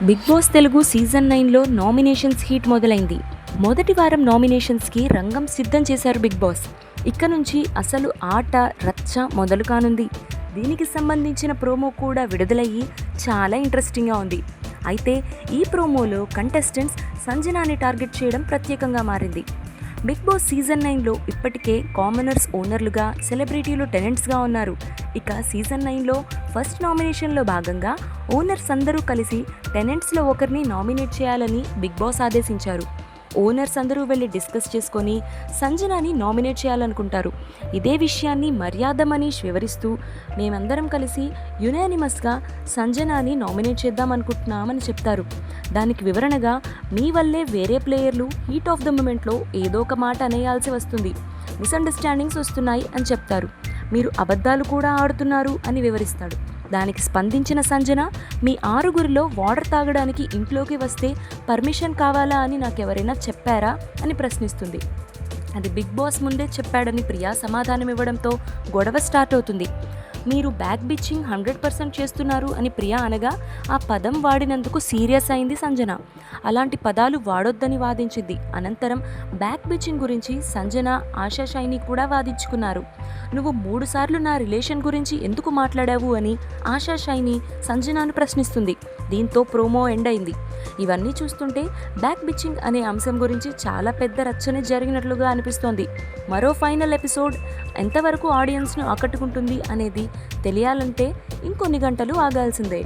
Big Boss Telugu season 9లో nominations heat మొదలైంది. మొదటి వారం నామినేషన్స్కి రంగం సిద్ధం చేశారు బిగ్ బాస్. ఇక నుంచి అసలు ఆట రచ్చ మొదలు కానుంది. దీనికి సంబంధించిన ప్రోమో కూడా విడుదలయ్యి చాలా ఇంట్రెస్టింగ్గా ఉంది. అయితే ఈ ప్రోమోలో కంటెస్టెంట్స్ సంజనాని టార్గెట్ చేయడం ప్రత్యేకంగా మారింది. బిగ్ బాస్ సీజన్ 9లో ఇప్పటికే కామనర్స్ ఓనర్లుగా, సెలబ్రిటీలు టెనెంట్స్గా ఉన్నారు. ఇక సీజన్ 9లో ఫస్ట్ నామినేషన్లో భాగంగా ఓనర్స్ అందరూ కలిసి టెనెంట్స్లో ఒకరిని నామినేట్ చేయాలని బిగ్ బాస్ ఆదేశించారు. ఓనర్స్ అందరూ వెళ్ళి డిస్కస్ చేసుకొని సంజనాని నామినేట్ చేయాలనుకుంటారు. ఇదే విషయాన్ని మర్యాద మనీష్ వివరిస్తూ, మేమందరం కలిసి యునానిమస్గా సంజనాని నామినేట్ చేద్దామనుకుంటున్నామని చెప్తారు. దానికి వివరణగా, మీ వల్లే వేరే ప్లేయర్లు హీట్ ఆఫ్ ద మూమెంట్లో ఏదో ఒక మాట అనేయాల్సి వస్తుంది, మిస్అండర్స్టాండింగ్స్ వస్తున్నాయి అని చెప్తారు. మీరు అబద్ధాలు కూడా ఆడుతున్నారు అని వివరిస్తాడు. దానికి స్పందించిన సంజన, మీ 6గురిలో వాటర్ తాగడానికి ఇంట్లోకి వస్తే పర్మిషన్ కావాలా అని నాకెవరైనా చెప్పారా అని ప్రశ్నిస్తుంది. అది బిగ్ బాస్ ముందే చెప్పాడని ప్రియా సమాధానం ఇవ్వడంతో గొడవ స్టార్ట్ అవుతుంది. మీరు బ్యాక్ బిచ్చింగ్ 100% చేస్తున్నారు అని ప్రియా అనగా ఆ పదం వాడినందుకు సీరియస్ అయింది సంజన. అలాంటి పదాలు వాడొద్దని వాదించింది. అనంతరం బ్యాక్ బిచ్చింగ్ గురించి సంజన, ఆశా షైని కూడా వాదించుకున్నారు. నువ్వు 3 సార్లు నా రిలేషన్ గురించి ఎందుకు మాట్లాడావు అని ఆశా షైని సంజనాను ప్రశ్నిస్తుంది. దీంతో ప్రోమో ఎండ్ అయింది. ఇవన్నీ చూస్తుంటే బ్యాక్ బిచ్చింగ్ అనే అంశం గురించి చాలా పెద్ద రచ్చనే జరిగినట్లుగా అనిపిస్తోంది. మరో ఫైనల్ ఎపిసోడ్ ఎంతవరకు ఆడియన్స్ను ఆకట్టుకుంటుంది అనేది తెలియాలంటే ఇంకొన్ని గంటలు ఆగాల్సిందే.